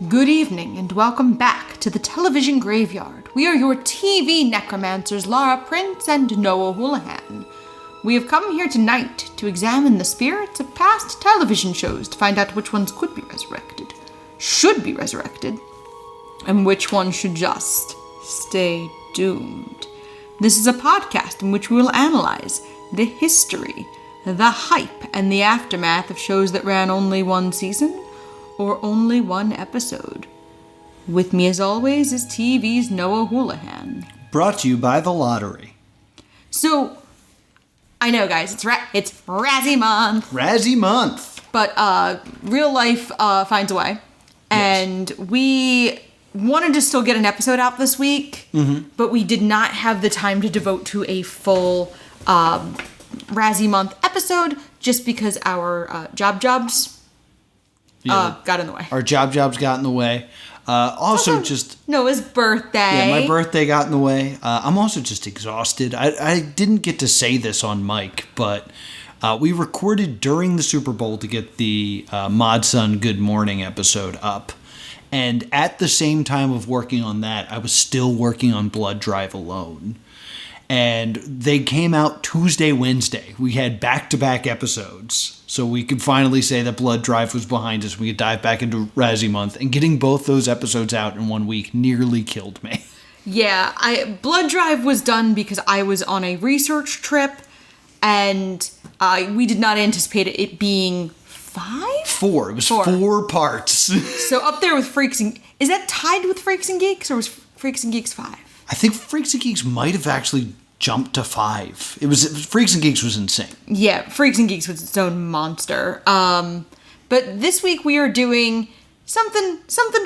Good evening and welcome back to the television graveyard. We are your TV necromancers, Laura Prince and Noah Houlihan. We have come here tonight to examine the spirits of past television shows to find out which ones could be resurrected, should be resurrected, and which ones should just stay doomed. This is a podcast in which we will analyze the history, the hype, and the aftermath of shows that ran only one season or only one episode. With me as always is TV's Noah Houlihan. Brought to you by the lottery. So, I know guys, it's Razzie Month. Razzie Month. But real life finds a way. And we wanted to still get an episode out this week, but we did not have the time to devote to a full Razzie Month episode just because our jobs got in the way. Our jobs got in the way. Also just Noah's birthday. Yeah, my birthday got in the way. I'm also just exhausted. I didn't get to say this on mic, but we recorded during the Super Bowl to get the Mod Sun Good Morning episode up. And at the same time of working on that, I was still working on Blood Drive alone. And they came out Tuesday, Wednesday. We had back-to-back episodes. So we could finally say that Blood Drive was behind us. We could dive back into Razzie Month. And getting both those episodes out in 1 week nearly killed me. Yeah, Blood Drive was done because I was on a research trip. And we did not anticipate it being 5? 4. It was 4 parts. So up there with Freaks and... Is that tied with Freaks and Geeks? Or was Freaks and Geeks 5? I think Freaks and Geeks might have actually jumped to 5. It was Freaks and Geeks was insane. Yeah, Freaks and Geeks was its own monster. But this week we are doing something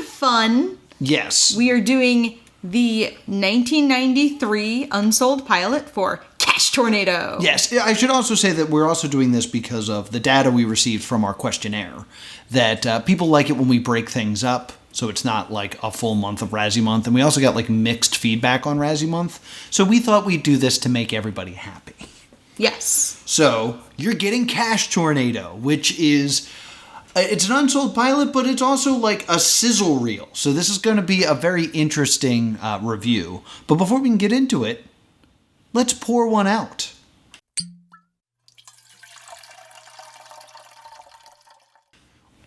fun. Yes. We are doing the 1993 unsold pilot for Cash Tornado. Yes, I should also say that we're also doing this because of the data we received from our questionnaire. That people like it when we break things up. So it's not like a full month of Razzie Month. And we also got like mixed feedback on Razzie Month. So we thought we'd do this to make everybody happy. Yes. So you're getting Cash Tornado, which is, it's an unsold pilot, but it's also like a sizzle reel. So this is going to be a very interesting review. But before we can get into it, let's pour one out.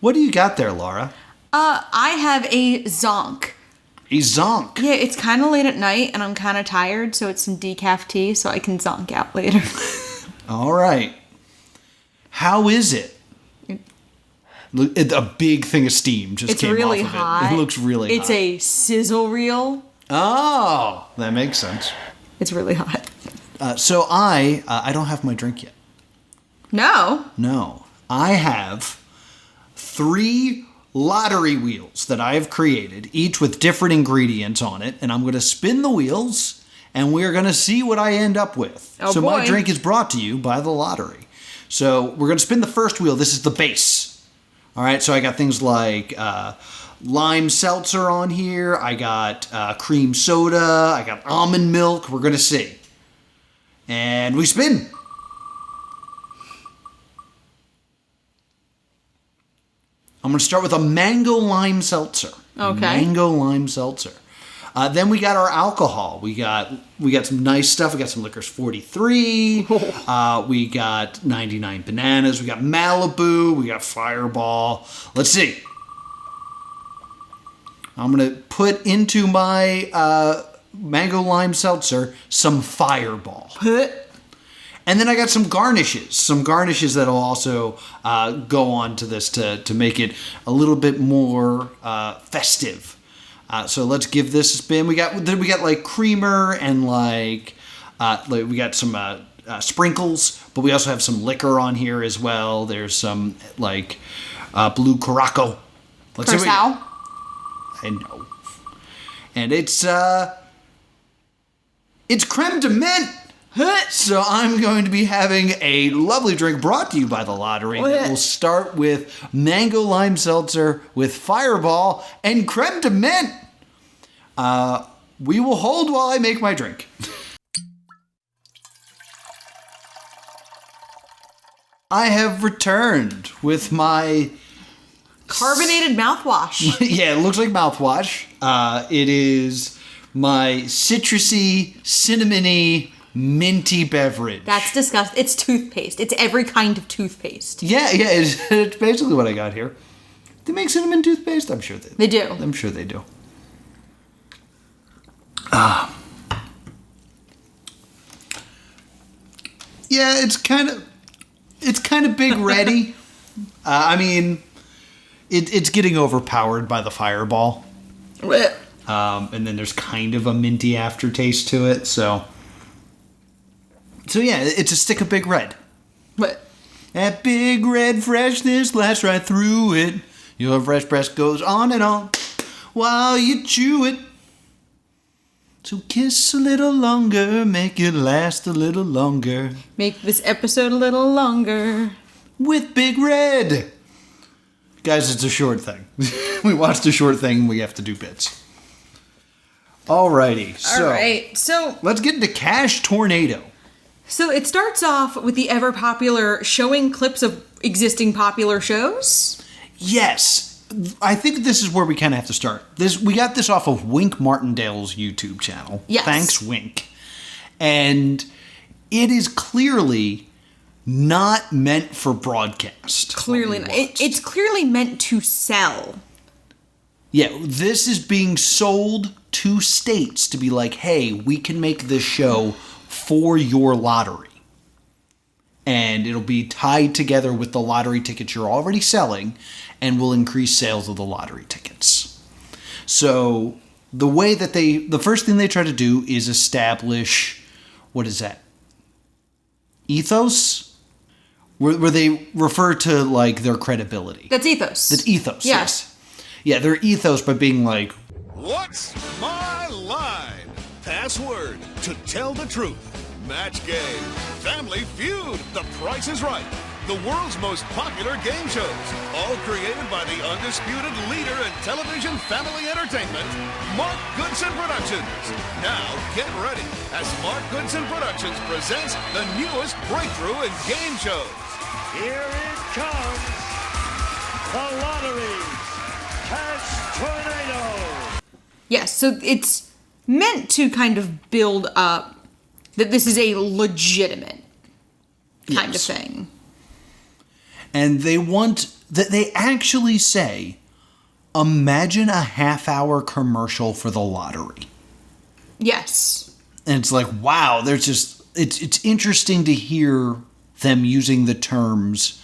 What do you got there, Laura? I have a zonk. A zonk? Yeah, it's kind of late at night, and I'm kind of tired, so it's some decaf tea, so I can zonk out later. All right. How is it? A big thing of steam just came really off of hot. It looks really hot. It's a sizzle reel. Oh, that makes sense. It's really hot. So I don't have my drink yet. No? No. I have 3 lottery wheels that I have created, each with different ingredients on it, and I'm going to spin the wheels, and we're going to see what I end up with. Oh, so boy. my drink is brought to you by the lottery. So we're going to spin the first wheel. This is the base. All right, so I got things like lime seltzer on here. I got cream soda. I got almond milk. We're going to see. And we spin. I'm going to start with a mango lime seltzer. Okay. Mango lime seltzer. Then we got our alcohol. We got some nice stuff. We got some Liquors 43. We got 99 Bananas. We got Malibu. We got Fireball. Let's see. I'm going to put into my mango lime seltzer some Fireball. And then I got some garnishes that'll also go on to this to make it a little bit more festive. So let's give this a spin. We got like creamer and like we got some sprinkles, but we also have some liquor on here as well. There's some like blue Curaçao. Let's see. Curaçao? I know. And it's creme de menthe. So I'm going to be having a lovely drink brought to you by the lottery that will start with mango lime seltzer with Fireball and creme de menthe. We will hold while I make my drink. I have returned with my Carbonated mouthwash. Yeah, it looks like mouthwash. It is my citrusy, cinnamony, minty beverage. That's disgusting. It's toothpaste. It's every kind of toothpaste. Yeah, it's basically what I got here. They make cinnamon toothpaste? I'm sure they do. I'm sure they do. Yeah, it's kind of big ready. I mean, it's getting overpowered by the fireball. And then there's kind of a minty aftertaste to it, so yeah, it's a stick of Big Red. What? That Big Red freshness lasts right through it. Your fresh breath goes on and on while you chew it. So kiss a little longer, make it last a little longer. Make this episode a little longer. With Big Red. Guys, it's a short thing. We watched a short thing, we have to do bits. Alrighty, so let's get into Cash Tornado. So it starts off with the ever popular showing clips of existing popular shows. Yes. I think this is where we kind of have to start. We got this off of Wink Martindale's YouTube channel. Yes. Thanks, Wink. And it is clearly not meant for broadcast. Clearly not. It's clearly meant to sell. Yeah, this is being sold to states to be like, hey, we can make this show for your lottery. And it'll be tied together with the lottery tickets you're already selling and will increase sales of the lottery tickets. So the first thing they try to do is establish, what is that? Ethos? Where they refer to like their credibility. That's ethos. That's ethos, yes. Yeah, their ethos by being like, what's my line? Password to tell the truth. Match game. Family Feud. The Price is Right. The world's most popular game shows. All created by the undisputed leader in television family entertainment, Mark Goodson Productions. Now get ready as Mark Goodson Productions presents the newest breakthrough in game shows. Here it comes. The lottery. Cash Tornado. Yes, so it's meant to kind of build up that this is a legitimate kind of thing. And they actually say, imagine a half-hour commercial for the lottery. Yes. And it's like, wow, it's interesting to hear them using the terms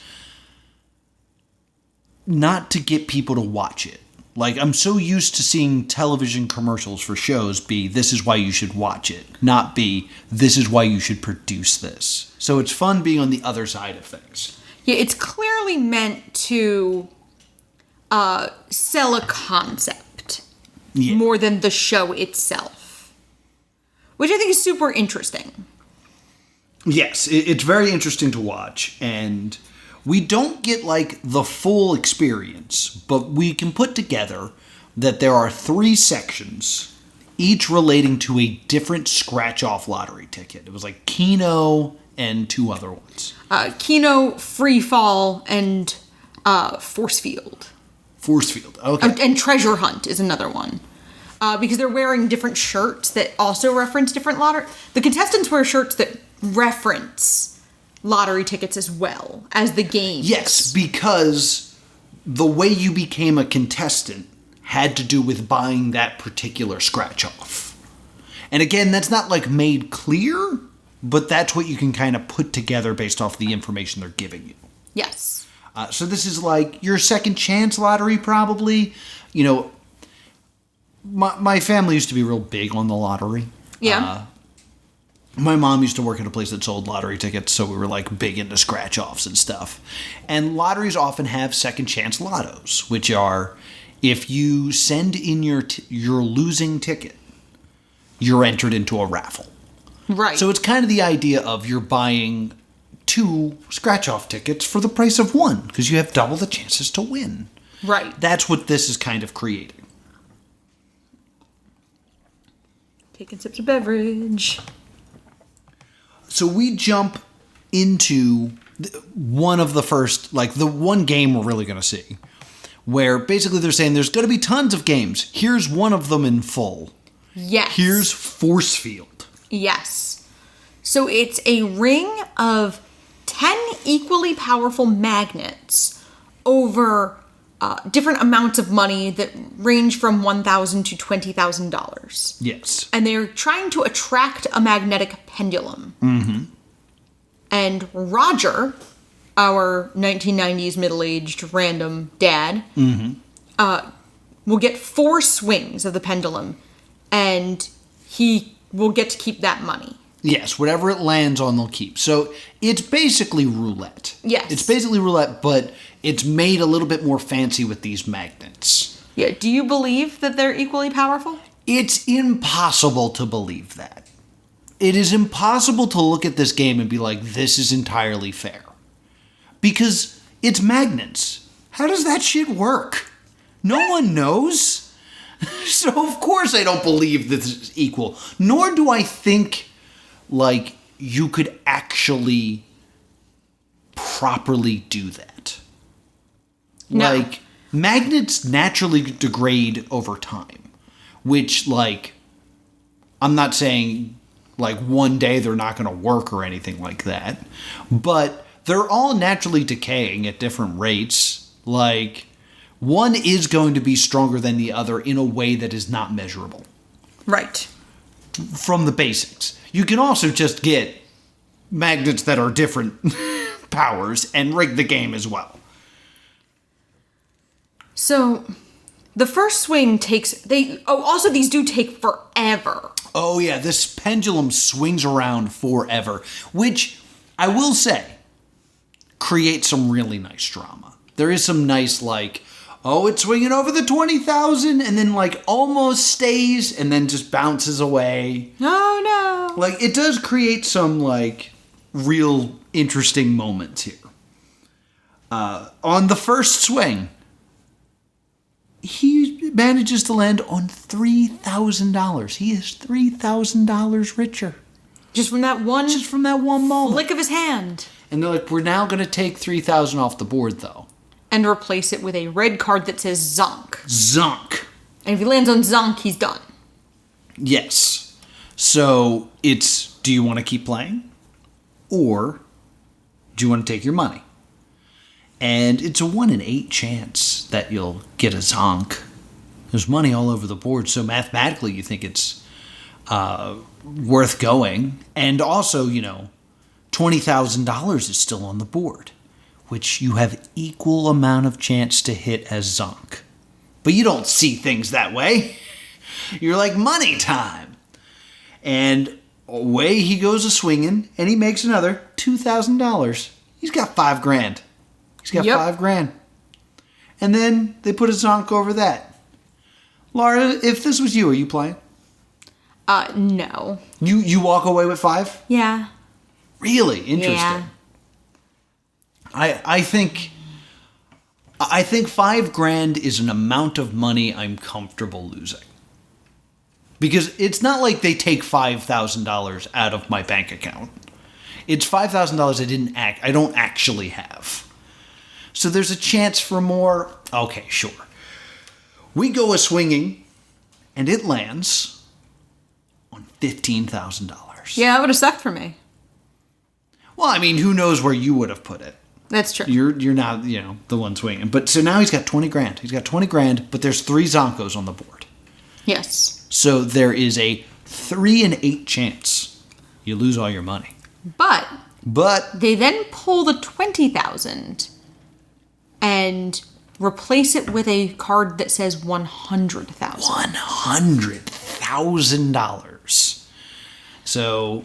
not to get people to watch it. Like, I'm so used to seeing television commercials for shows be, this is why you should watch it, not be, this is why you should produce this. So it's fun being on the other side of things. Yeah, it's clearly meant to sell a concept more than the show itself, which I think is super interesting. Yes, it's very interesting to watch, and we don't get, like, the full experience, but we can put together that there are 3 sections, each relating to a different scratch-off lottery ticket. It was like Keno and 2 other ones. Keno, Free Fall, and Force Field. Force Field, okay. And Treasure Hunt is another one. Because they're wearing different shirts that also reference different lottery. The contestants wear shirts that reference lottery tickets as well as the games. Yes, because the way you became a contestant had to do with buying that particular scratch off. And again, that's not like made clear, but that's what you can kind of put together based off the information they're giving you. Yes. So this is like your second chance lottery, probably. You know, my family used to be real big on the lottery. Yeah. My mom used to work at a place that sold lottery tickets, so we were like big into scratch-offs and stuff. And lotteries often have second chance lottos, which are if you send in your losing ticket, you're entered into a raffle. Right. So it's kind of the idea of you're buying 2 scratch-off tickets for the price of 1, because you have double the chances to win. Right. That's what this is kind of creating. Taking sips of beverage. So we jump into one of the first, like the one game we're really going to see, where basically they're saying there's going to be tons of games. Here's one of them in full. Yes. Here's Force Field. Yes. So it's a ring of 10 equally powerful magnets over different amounts of money that range from $1,000 to $20,000. Yes. And they're trying to attract a magnetic pendulum. Mm-hmm. And Roger, our 1990s middle-aged random dad, will get 4 swings of the pendulum, and he will get to keep that money. Yes, whatever it lands on, they'll keep. So it's basically roulette. Yes. It's basically roulette, but it's made a little bit more fancy with these magnets. Yeah. Do you believe that they're equally powerful? It's impossible to believe that. It is impossible to look at this game and be like, this is entirely fair. Because it's magnets. How does that shit work? No one knows. So of course I don't believe this is equal. Nor do I think, like, you could actually properly do that. No. Like, magnets naturally degrade over time. Which, like, I'm not saying, like, one day they're not going to work or anything like that. But they're all naturally decaying at different rates. Like, one is going to be stronger than the other in a way that is not measurable. Right. From the basics. You can also just get magnets that are different powers and rig the game as well. So, the first swing takes... also, these do take forever. Oh yeah, this pendulum swings around forever. Which, I will say, creates some really nice drama. There is some nice, like... Oh, it's swinging over the 20,000 and then, like, almost stays and then just bounces away. Oh, no. Like, it does create some, like, real interesting moments here. On the first swing, he manages to land on $3,000. He is $3,000 richer. Just from that one... Just from that one moment. flick of his hand. And they're like, we're now going to take $3,000 off the board, though. And replace it with a red card that says Zonk. Zonk. And if he lands on Zonk, he's done. Yes. So it's, do you want to keep playing? Or do you want to take your money? And it's a 1 in 8 chance that you'll get a Zonk. There's money all over the board, so mathematically you think it's worth going. And also, you know, $20,000 is still on the board, which you have equal amount of chance to hit as Zonk. But you don't see things that way. You're like, money time. And away he goes a-swinging, and he makes another $2,000. He's got $5,000. He's got $5,000. And then they put a Zonk over that. Laura, if this was you, are you playing? No. You walk away with 5? Yeah. Really? Interesting. Yeah. I think $5,000 is an amount of money I'm comfortable losing. Because it's not like they take $5,000 out of my bank account. It's $5,000 I don't actually have. So there's a chance for more. Okay, sure. We go a-swinging, and it lands on $15,000. Yeah, that would have sucked for me. Well, I mean, who knows where you would have put it? That's true. You're not, you know, the one swinging. But so now he's got $20,000. He's got $20,000, but there's 3 Zonkos on the board. Yes. So there is a 3 in 8 chance you lose all your money. But they then pull the 20,000 and replace it with a card that says 100,000. $100,000. So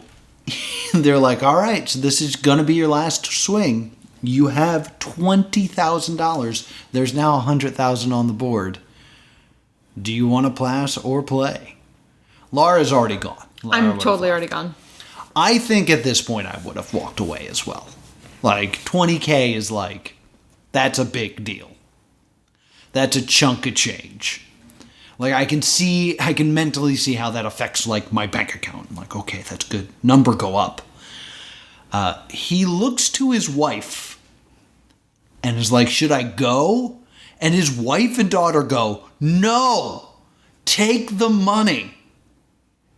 they're like, all right, so this is going to be your last swing. You have $20,000. There's now $100,000 on the board. Do you want to pass or play? Laura's already gone. I'm totally already gone. I think at this point I would have walked away as well. Like, $20K is like, that's a big deal. That's a chunk of change. Like, I can mentally see how that affects, like, my bank account. I'm like, okay, that's good. Number go up. He looks to his wife and is like, should I go? And his wife and daughter go, "No, take the money."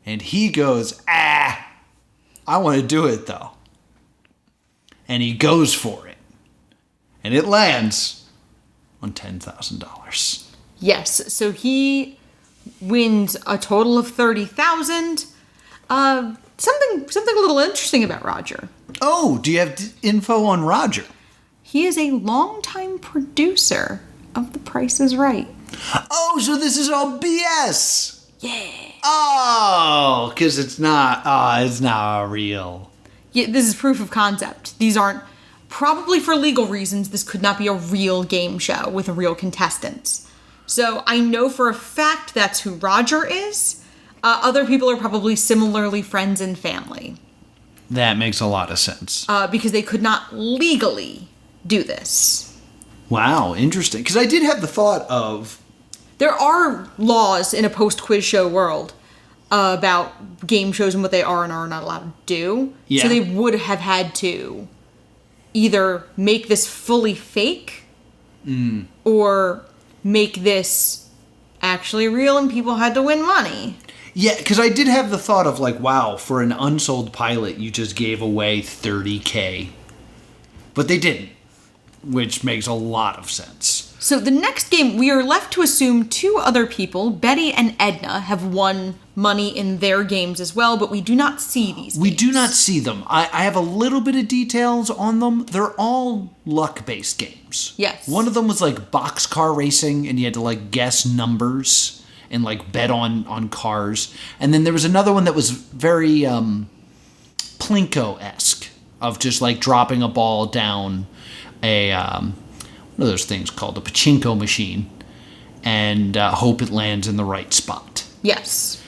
And he goes, I want to do it though. And he goes for it. And it lands on $10,000. Yes, so he wins a total of $30,000. Something a little interesting about Roger. Oh, do you have info on Roger? He is a longtime producer of The Price is Right. Oh, so this is all BS. Yeah. Oh, because it's not real. Yeah, this is proof of concept. These aren't, probably for legal reasons, this could not be a real game show with real contestants. So I know for a fact that's who Roger is. Other people are probably similarly friends and family. That makes a lot of sense. Because they could not legally do this. Wow, interesting. Because I did have the thought of... There are laws in a post-quiz show world about game shows and what they are and are not allowed to do. Yeah. So they would have had to either make this fully fake or make this actually real and people had to win money. Yeah, because I did have the thought of like, wow, for an unsold pilot, you just gave away $30,000. But they didn't, which makes a lot of sense. So the next game, we are left to assume two other people, Betty and Edna, have won money in their games as well, but we do not see these We games. do not see them. I have a little bit of details on them. They're all luck-based games. Yes. One of them was like boxcar racing, and you had to like guess numbers and like bet on cars. And then there was another one that was very Plinko-esque, of just like dropping a ball down a one of those things called a pachinko machine and hope it lands in the right spot. Yes.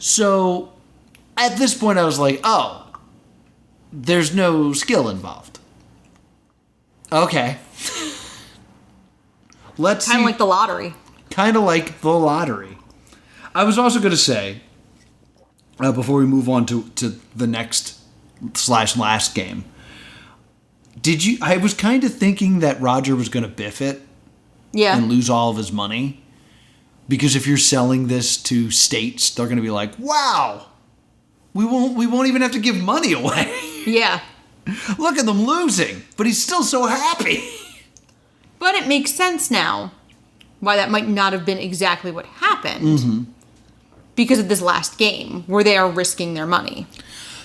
So at this point I was like, oh, there's no skill involved. Okay. Let's Kind of like the lottery. Kind of like the lottery. I was also going to say, before we move on to the next / last game, I was kind of thinking that Roger was going to biff it Yeah. and lose all of his money. Because if you're selling this to states, they're going to be like, wow, we won't even have to give money away. Yeah. Look at them losing, but he's still so happy. But it makes sense now why that might not have been exactly what happened. Because of this last game, where they are risking their money.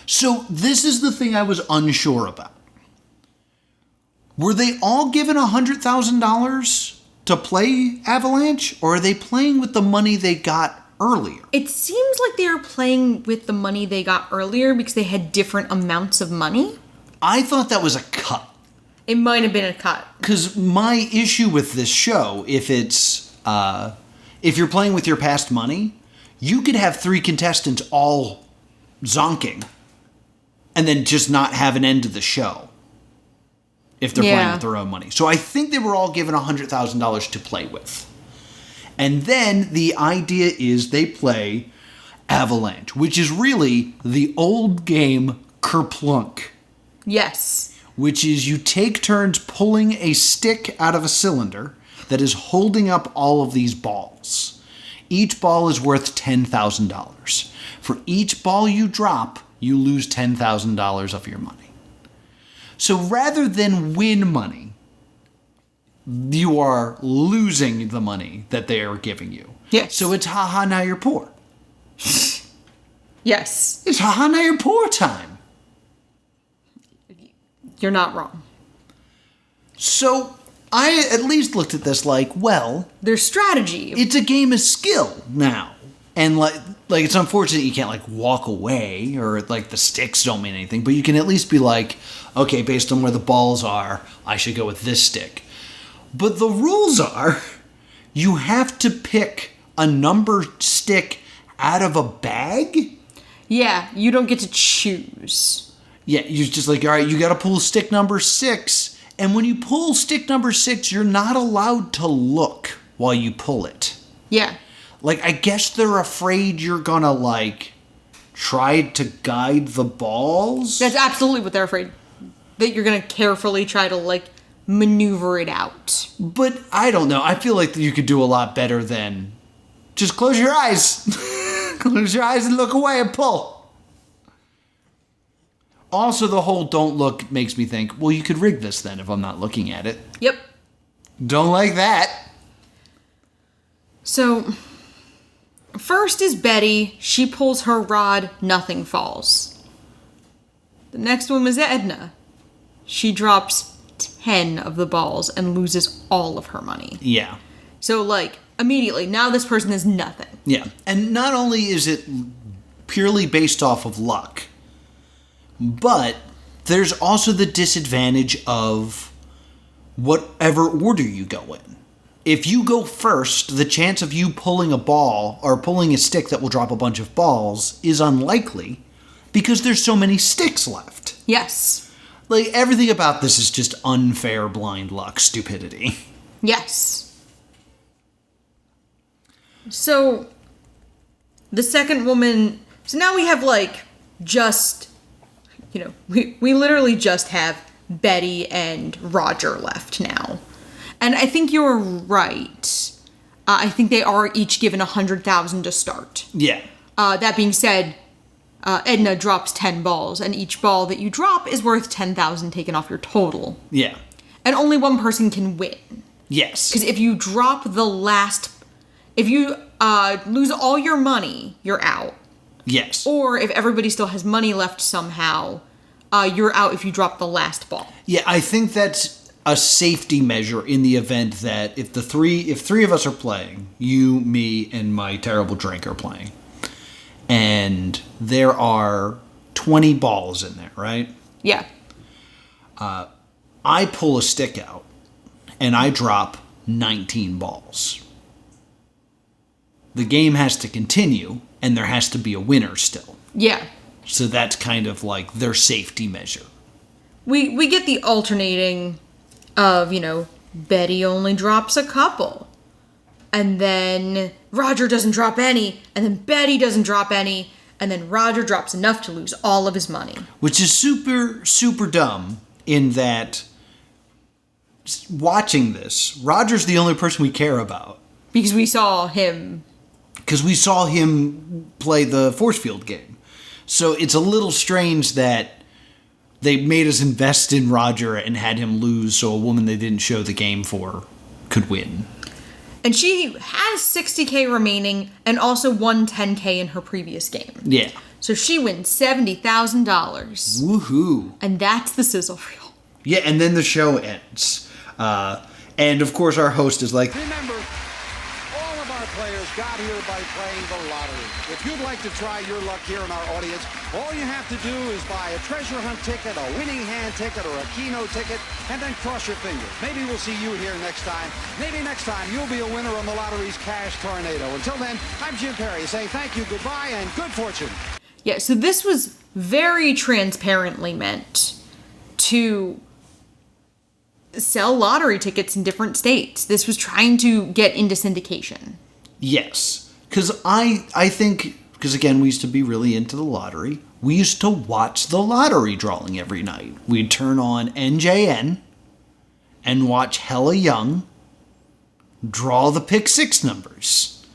So this is the thing I was unsure about. Were they all given $100,000 to play Avalanche, or are they playing with the money they got earlier? It seems like they are playing with the money they got earlier because they had different amounts of money. I thought that was a cut. It might have been a cut. Because my issue with this show, if you're playing with your past money, you could have 3 contestants all zonking and then just not have an end to the show if they're playing with their own money. So I think they were all given $100,000 to play with. And then the idea is they play Avalanche, which is really the old game Kerplunk. Yes. Which is you take turns pulling a stick out of a cylinder that is holding up all of these balls. Each ball is worth $10,000. For each ball you drop, you lose $10,000 of your money. So rather than win money, you are losing the money that they are giving you. Yes. So it's haha, now you're poor. Yes. It's haha, now you're poor time. You're not wrong. So I at least looked at this like, well, There's strategy. it's a game of skill now. And like it's unfortunate you can't like walk away or like the sticks don't mean anything, but you can at least be like, okay, based on where the balls are, I should go with this stick. But the rules are you have to pick a number stick out of a bag. Yeah, you don't get to choose. Yeah, you're just like, all right, you got to pull stick number 6. And when you pull stick number 6, you're not allowed to look while you pull it. Yeah. Like, I guess they're afraid you're going to, like, try to guide the balls. That's absolutely what they're afraid. That you're going to carefully try to, like, maneuver it out. But I don't know. I feel like you could do a lot better than just close your eyes. Close your eyes and look away and pull. Also, the whole don't look makes me think, well, you could rig this then if I'm not looking at it. Yep. Don't like that. So, first is Betty. She pulls her rod, nothing falls. The next one was Edna. She drops 10 of the balls and loses all of her money. Yeah. So, like, immediately, now this person has nothing. Yeah. And not only is it purely based off of luck, but there's also the disadvantage of whatever order you go in. If you go first, the chance of you pulling a ball or pulling a stick that will drop a bunch of balls is unlikely because there's so many sticks left. Yes. Like, everything about this is just unfair blind luck stupidity. Yes. So, the second woman... So now we have, like, just... You know, we literally just have Betty and Roger left now. And I think you're right. I think they are each given $100,000 to start. Yeah. That being said, Edna drops 10 balls, and each ball that you drop is worth $10,000 taken off your total. Yeah. And only one person can win. Yes. Because if you drop the last... If you lose all your money, you're out. Yes. Or if everybody still has money left somehow, you're out if you drop the last ball. Yeah, I think that's a safety measure in the event that if three of us are playing, you, me, and my terrible drink are playing, and there are 20 balls in there, right? Yeah. I pull a stick out, and I drop 19 balls. The game has to continue, and there has to be a winner still. Yeah. So that's kind of like their safety measure. We get the alternating of, you know, Betty only drops a couple. And then Roger doesn't drop any. And then Betty doesn't drop any. And then Roger drops enough to lose all of his money. Which is super, super dumb in that watching this, Roger's the only person we care about. Because we saw him. Because we saw him play the force field game. So it's a little strange that they made us invest in Roger and had him lose so a woman they didn't show the game for could win. And she has $60K remaining and also won $10K in her previous game. Yeah. So she wins $70,000. Woohoo. And that's the sizzle reel. Yeah, and then the show ends. And of course our host is like, Remember, all of our players got here by playing the lottery. If you'd like to try your luck here in our audience, all you have to do is buy a treasure hunt ticket, a winning hand ticket, or a keno ticket, and then cross your fingers. Maybe we'll see you here next time. Maybe next time you'll be a winner on the lottery's cash tornado. Until then, I'm Jim Perry saying thank you, goodbye, and good fortune. Yeah, so this was very transparently meant to sell lottery tickets in different states. This was trying to get into syndication. yes. Because I think, because again, we used to be really into the lottery. We used to watch the lottery drawing every night. We'd turn on NJN and watch Hella Young draw the Pick 6 numbers.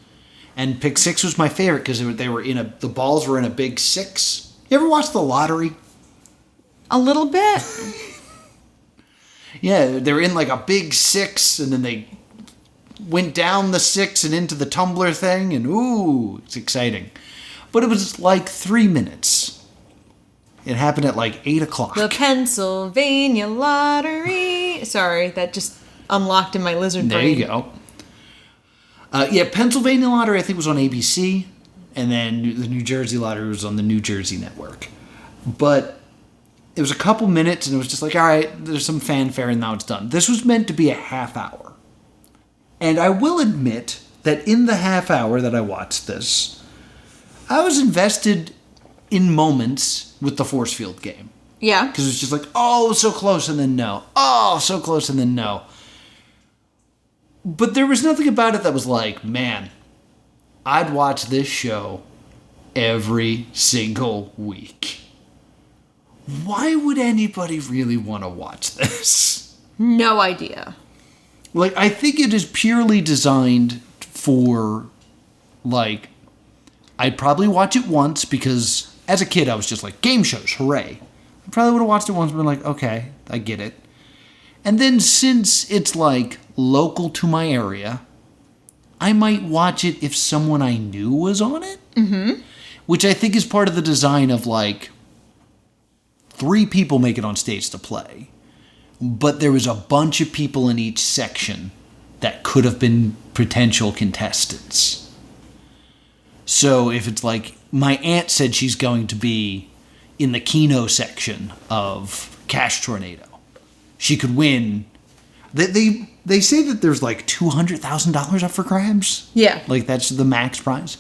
And Pick 6 was my favorite because they were the balls were in a big 6. You ever watch the lottery? A little bit. Yeah, they were in like a big 6 and then they went down the 6 and into the tumbler thing, and ooh, it's exciting. But it was like 3 minutes. It happened at like 8 o'clock. The Pennsylvania Lottery. Sorry, that just unlocked in my lizard brain. There you go. Yeah, Pennsylvania Lottery I think was on ABC, and then the New Jersey Lottery was on the New Jersey Network. But it was a couple minutes, and it was just like, all right, there's some fanfare, and now it's done. This was meant to be a half hour. And I will admit that in the half hour that I watched this, I was invested in moments with the force field game. Yeah. Because it was just like, oh, so close and then no. Oh, so close and then no. But there was nothing about it that was like, man, I'd watch this show every single week. Why would anybody really want to watch this? No idea. Like, I think it is purely designed for, like, I'd probably watch it once because as a kid I was just like, game shows, hooray. I probably would have watched it once and been like, okay, I get it. And then since it's, like, local to my area, I might watch it if someone I knew was on it. Mm-hmm. Which I think is part of the design of, like, 3 people make it on stage to play. But there was a bunch of people in each section that could have been potential contestants. So if it's like, my aunt said she's going to be in the Keno section of Cash Tornado, she could win. They say that there's like $200,000 up for grabs. Yeah. Like that's the max prize.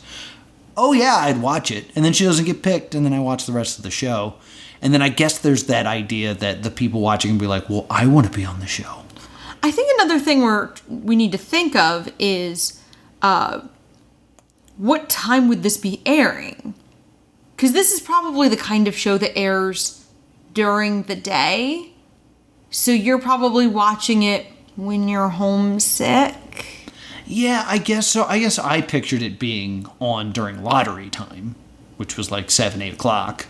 Oh yeah, I'd watch it. And then she doesn't get picked, and then I watch the rest of the show. And then I guess there's that idea that the people watching can be like, well, I want to be on the show. I think another thing we need to think of is what time would this be airing? Because this is probably the kind of show that airs during the day. So you're probably watching it when you're homesick. Yeah, I guess so. I guess I pictured it being on during lottery time, which was like 7, 8 o'clock.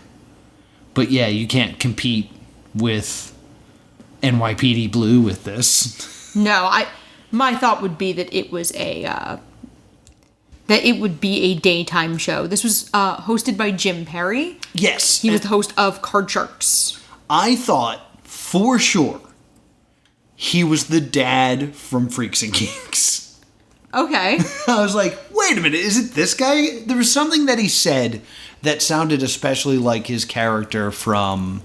But yeah, you can't compete with NYPD Blue with this. No, my thought would be that it was that it would be a daytime show. This was hosted by Jim Perry. Yes. He was the host of Card Sharks. I thought for sure he was the dad from Freaks and Geeks. Okay. I was like, wait a minute, is it this guy? There was something that he said that sounded especially like his character from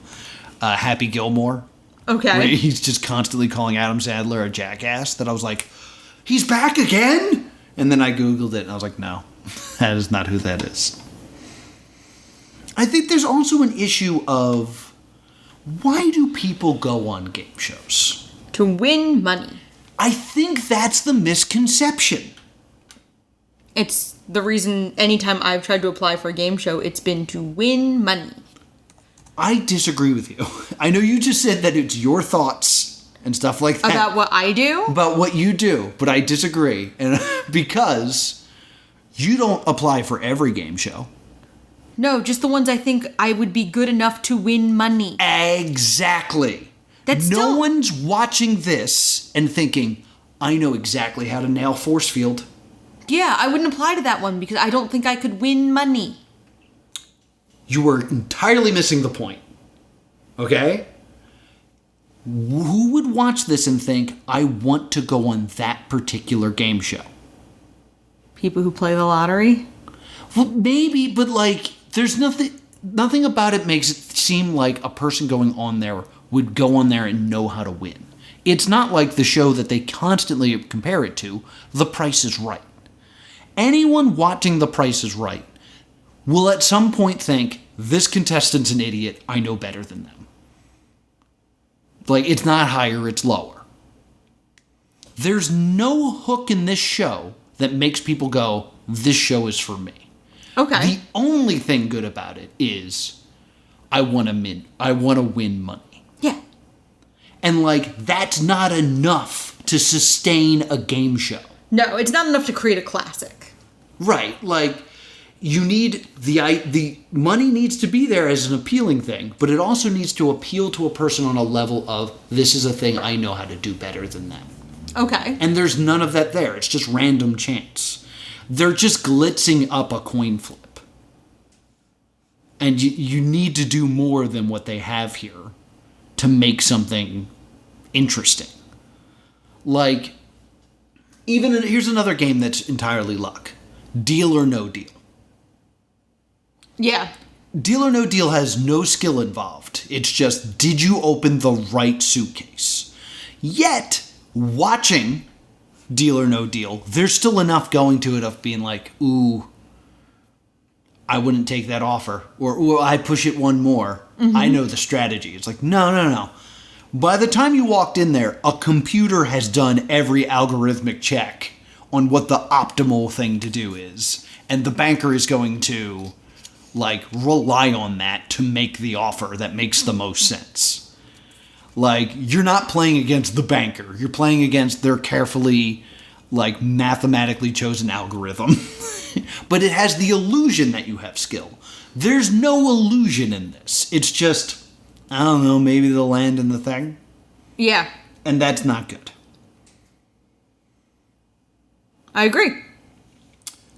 Happy Gilmore. Okay. Where he's just constantly calling Adam Sandler a jackass. That I was like, he's back again? And then I Googled it and I was like, no, that is not who that is. I think there's also an issue of why do people go on game shows? To win money. I think that's the misconception. It's the reason anytime I've tried to apply for a game show, it's been to win money. I disagree with you. I know you just said that it's your thoughts and stuff like that. About what I do? About what you do, but I disagree. And because you don't apply for every game show. No, just the ones I think I would be good enough to win money. Exactly. No one's watching this and thinking, I know exactly how to nail force field. Yeah, I wouldn't apply to that one because I don't think I could win money. You are entirely missing the point. Okay? Who would watch this and think, I want to go on that particular game show? People who play the lottery? Well, maybe, but like, there's nothing about it makes it seem like a person going on there would go on there and know how to win. It's not like the show that they constantly compare it to, The Price is Right. Anyone watching The Price is Right will at some point think, this contestant's an idiot, I know better than them. Like, it's not higher, it's lower. There's no hook in this show that makes people go, this show is for me. Okay. The only thing good about it is, I want to win money. Yeah. And like, that's not enough to sustain a game show. No, it's not enough to create a classic. Right, like, you need, the money needs to be there as an appealing thing, but it also needs to appeal to a person on a level of, this is a thing I know how to do better than them. Okay. And there's none of that there. It's just random chance. They're just glitzing up a coin flip. And you need to do more than what they have here to make something interesting. Like, here's another game that's entirely luck. Deal or No Deal. Yeah. Deal or No Deal has no skill involved. It's just, did you open the right suitcase? Yet, watching Deal or No Deal, there's still enough going to it of being like, ooh, I wouldn't take that offer. Or I push it one more. Mm-hmm. I know the strategy. It's like, no. By the time you walked in there, a computer has done every algorithmic check on what the optimal thing to do is. And the banker is going to, like, rely on that to make the offer that makes the most sense. Like, you're not playing against the banker. You're playing against their carefully, like, mathematically chosen algorithm. But it has the illusion that you have skill. There's no illusion in this. It's just, I don't know, maybe the land and the thing. Yeah. And that's not good. I agree.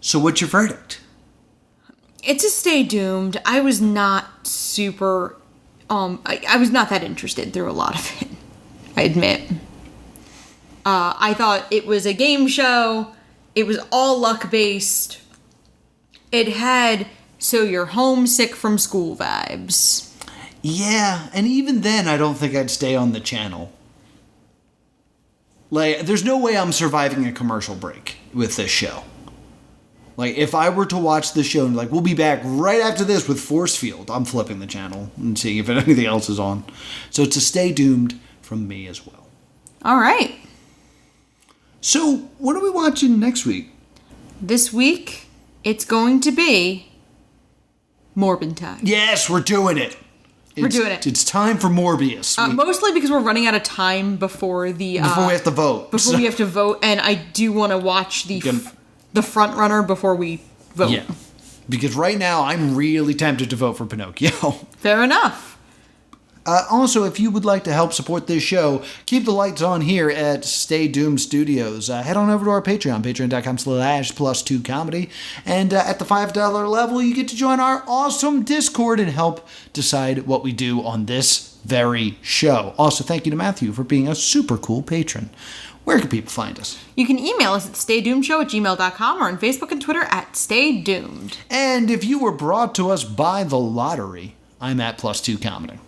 So what's your verdict? It's a stay doomed. I was not super... I was not that interested through a lot of it, I admit. I thought it was a game show. It was all luck-based. It had so you're homesick from school vibes. Yeah, and even then, I don't think I'd stay on the channel. Like, there's no way I'm surviving a commercial break with this show. Like, if I were to watch this show and like, we'll be back right after this with Force Field, I'm flipping the channel and seeing if anything else is on. So it's a stay doomed from me as well. All right. So, what are we watching next week? This week, it's going to be Morbin Time. Yes, we're doing it. We're doing it. It's time for Mobius. Mostly because we're running out of time before the... before we have to vote. Before we have to vote, and I do want to watch the front runner before we vote. Yeah. Because right now, I'm really tempted to vote for Pinocchio. Fair enough. Also, if you would like to help support this show, keep the lights on here at Stay Doomed Studios. Head on over to our Patreon, patreon.com/plus2comedy. And at the $5 level, you get to join our awesome Discord and help decide what we do on this very show. Also, thank you to Matthew for being a super cool patron. Where can people find us? You can email us at staydoomedshow@gmail.com or on Facebook and Twitter at Stay Doomed. And if you were brought to us by the lottery, I'm at +2comedy.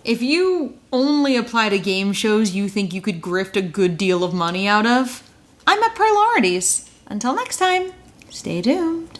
If you only apply to game shows you think you could grift a good deal of money out of, I'm at Priorities. Until next time, stay doomed.